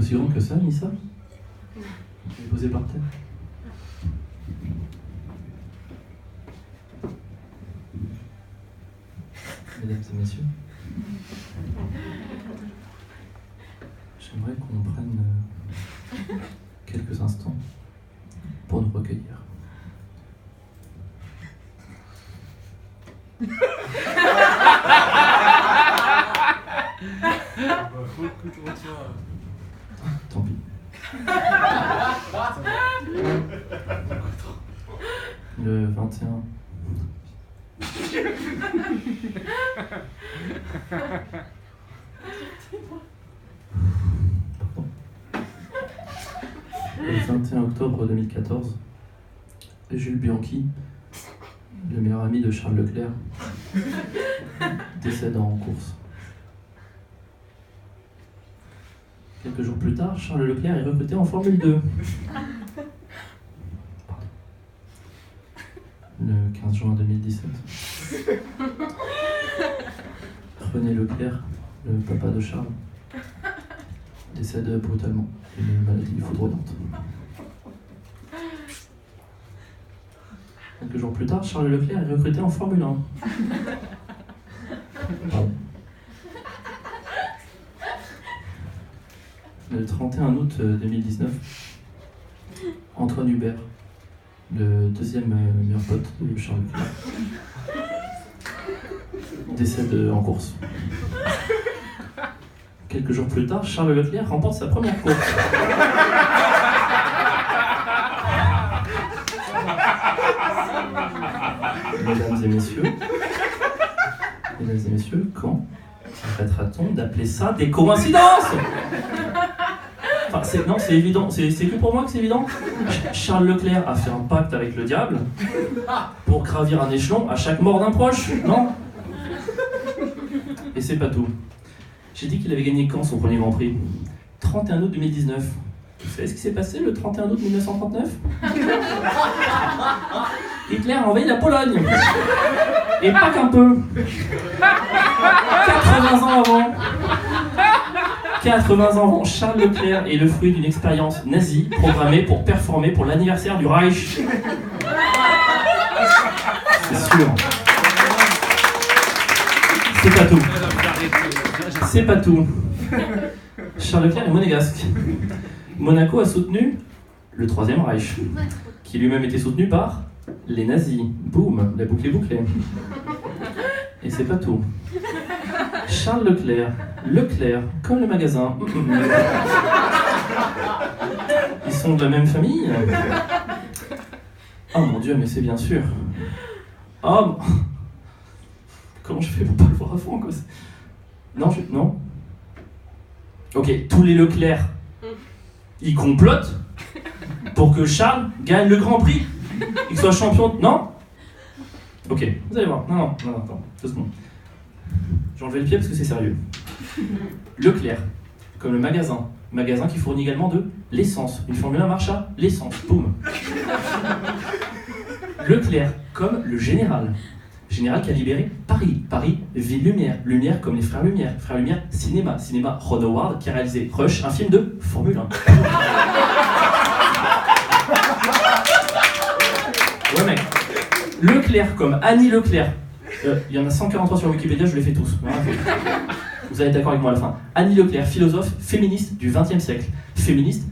aussi grande que ça, Nissa? Elle est posée par terre. Mesdames et messieurs, j'aimerais qu'on prenne quelques instants pour nous recueillir. Tant pis. Le 21. Le 21 octobre 2014, Jules Bianchi, le meilleur ami de Charles Leclerc, décède en course. Quelques jours plus tard, Charles Leclerc est recruté en Formule 2. Le 15 juin 2017. René Leclerc, le papa de Charles, décède brutalement d'une maladie foudroyante. Quelques jours plus tard, Charles Leclerc est recruté en Formule 1. Pardon. Le 31 août 2019, Antoine Hubert, le deuxième meilleur pote de Charles Leclerc, décède en course. Quelques jours plus tard, Charles Leclerc remporte sa première course. Mesdames et messieurs, quand arrêtera-t-on d'appeler ça des coïncidences? Enfin, c'est évident, c'est que pour moi que c'est évident. Charles Leclerc a fait un pacte avec le diable pour gravir un échelon à chaque mort d'un proche, non? Et c'est pas tout. J'ai dit qu'il avait gagné quand son premier Grand Prix? 31 août 2019. Vous savez ce qui s'est passé le 31 août 1939? Hitler a envahi la Pologne. Et pas qu'un peu. 80 ans avant. 80 ans avant, Charles Leclerc est le fruit d'une expérience nazie programmée pour performer pour l'anniversaire du Reich. C'est sûr. C'est pas tout. C'est pas tout. Charles Leclerc est monégasque. Monaco a soutenu le Troisième Reich, qui lui-même était soutenu par les nazis. Boum, la boucle est bouclée. Et c'est pas tout. Charles Leclerc, comme le magasin. Ils sont de la même famille. Oh mon Dieu, mais c'est bien sûr. Oh, comment je fais pour pas le voir à fond, quoi? Non. Ok, tous les Leclerc, ils complotent pour que Charles gagne le Grand Prix, qu'il soit champion. Non? Ok, vous allez voir. Non, attends, 2 secondes. J'ai enlevé le pied parce que c'est sérieux. Leclerc, comme le magasin qui fournit également de l'essence. Une Formule 1 marche à l'essence, boum. Leclerc, comme le général qui a libéré Paris, ville lumière, lumière comme les frères Lumière, cinéma, Ron Howard qui a réalisé Rush, un film de Formule 1. Ouais mec, Leclerc comme Annie Leclerc, il y en a 143 sur Wikipédia, je les fais tous. Vous allez être d'accord avec moi à la fin. Annie Leclerc, philosophe, féministe du XXe siècle. Féminisme,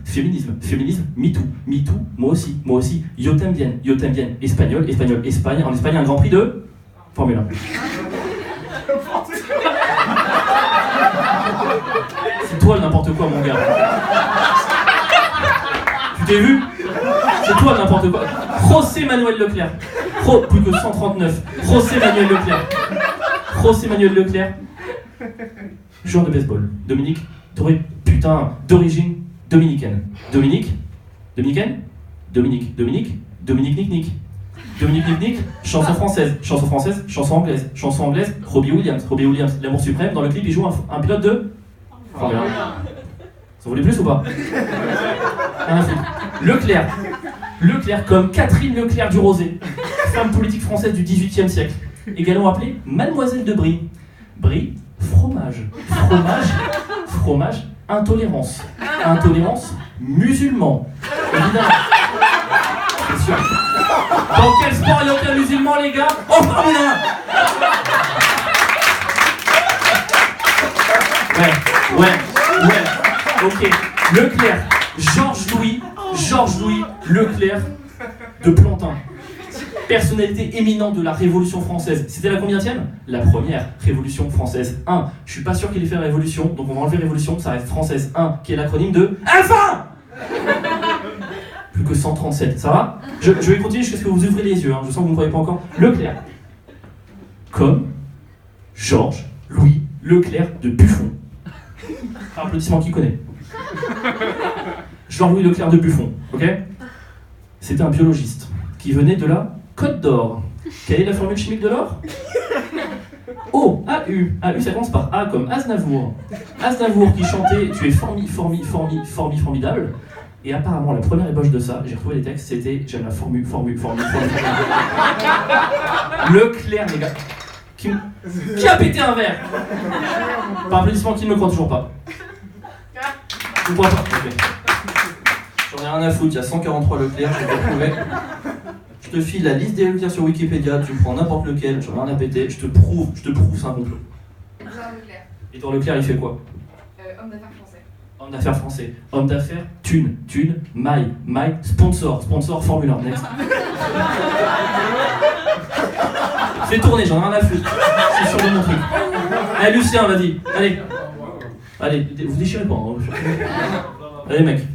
MeToo, moi aussi, yo también, espagnol, Espagne, en Espagne un Grand Prix de Formule 1. C'est toi le n'importe quoi mon gars. Tu t'es vu? C'est toi le n'importe quoi. José Manuel Leclerc. Plus que 139. José Manuel Leclerc. Joueur de baseball. D'origine dominicaine. Dominique Nick. Chanson française, chanson anglaise, Robbie Williams, l'amour suprême. Dans le clip, il joue un pilote de Formule 1. Ça voulait plus ou pas? Leclerc comme Catherine Leclerc du Rosé, femme politique française du XVIIIe siècle, également appelée Mademoiselle de Brie. Brie, fromage, Intolérance. Intolérance musulman. Évidemment. Bien sûr. Dans quel sport il y a aucun musulman, les gars? Oh, Formule 1. Ouais. Ok. Leclerc. Georges Louis Leclerc de Plantin. Personnalité éminente de la Révolution française. C'était la combienième? La première Révolution française 1. Je suis pas sûr qu'il ait fait la Révolution, donc on va enlever Révolution, ça reste Française 1, qui est l'acronyme de Enfin. Plus que 137, ça va? Je vais continuer jusqu'à ce que vous ouvrez les yeux, hein. Je sens que vous ne croyez pas encore. Leclerc. Comme Georges Louis Leclerc de Buffon. Applaudissement qui connaît. Georges Louis Leclerc de Buffon, ok? C'était un biologiste qui venait de la Côte d'Or. Quelle est la formule chimique de l'or? O, A-U. A-U, ça commence par A comme Aznavour. Aznavour qui chantait Tu es formidable. Et apparemment, la première ébauche de ça, j'ai retrouvé les textes, c'était J'aime la formule. Leclerc, les gars. Qui a pété un verre? Par applaudissement, qui ne me croit toujours pas? Je ne crois pas. Okay. J'en ai rien à foutre, il y a 143 Leclerc, je vais te retrouver. Je te file la liste des Leclerc sur Wikipédia, tu me prends n'importe lequel, j'en ai rien à péter, je te prouve, c'est un complot. Édouard Leclerc. Édouard Leclerc, il fait quoi? Homme d'affaires français. Homme d'affaires français. Homme d'affaires, thune, maille, sponsor, Formule 1, next. Fais tourner, j'en ai rien à foutre. Je suis sûr de mon truc. Allez, Lucien, vas-y, allez, vous déchirez pas. Hein. Allez, mec.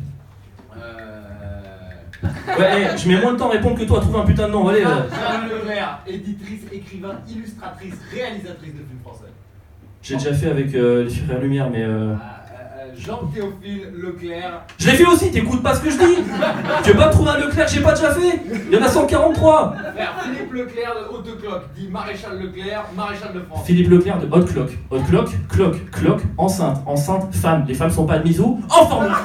Ouais, je mets moins de temps à répondre que toi à trouver un putain de nom, allez. Jeanne Levert, éditrice, écrivain, illustratrice, réalisatrice de films français. J'ai déjà fait avec les Frères Lumière, mais Jean-Théophile Leclerc. Je l'ai fait aussi, t'écoutes pas ce que je dis. Tu veux pas me trouver un Leclerc que j'ai pas déjà fait? Il y en a 143. Frère Philippe Leclerc de Haute-Cloque, dit Maréchal Leclerc, Maréchal de France. Philippe Leclerc de Haute-Cloque. Haute-Cloque, enceinte, femme. Les femmes sont pas admises où? En formule.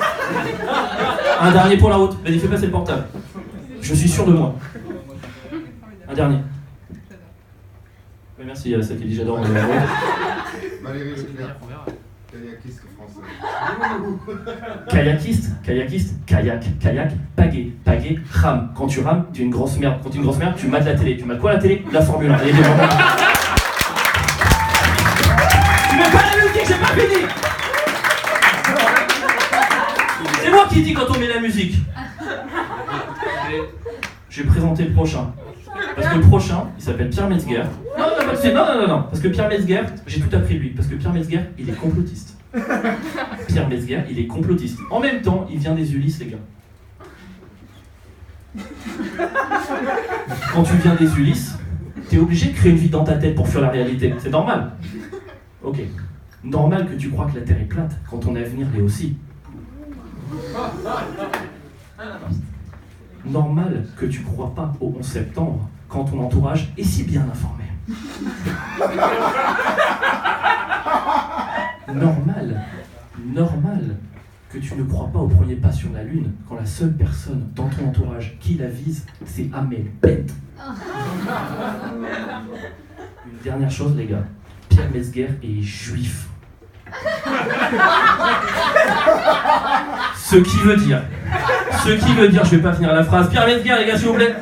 Un dernier pour la route. Vas-y, fais passer le portable. Je suis sûr de moi. Un dernier. Oui, merci, ça qui dit j'adore. Valérie Leclerc, kayakiste français. Kayak, pagaie, rame. Quand tu rames, tu es une grosse merde. Quand tu es une grosse merde, tu mates la télé. Tu mates quoi la télé? La Formule 1. Allez, tu mets pas la musique, j'ai pas fini. C'est moi qui dis quand on met la musique. Je vais présenter le prochain. Parce que le prochain, il s'appelle Pierre Metzger. Non. Parce que Pierre Metzger, j'ai tout appris de lui. Parce que Pierre Metzger, il est complotiste. En même temps, il vient des Ulysses, les gars. Quand tu viens des Ulysses, t'es obligé de créer une vie dans ta tête pour fuir la réalité. C'est normal. Ok. Normal que tu crois que la Terre est plate quand ton avenir l'est aussi. Normal que tu crois pas au 11 septembre quand ton entourage est si bien informé. Normal que tu ne crois pas au premier pas sur la Lune quand la seule personne dans ton entourage qui la vise, c'est Amel Bent. Une dernière chose, les gars. Pierre Metzger est juif. Ce qui veut dire, je vais pas finir la phrase. Pierre Metzger, les gars, s'il vous plaît.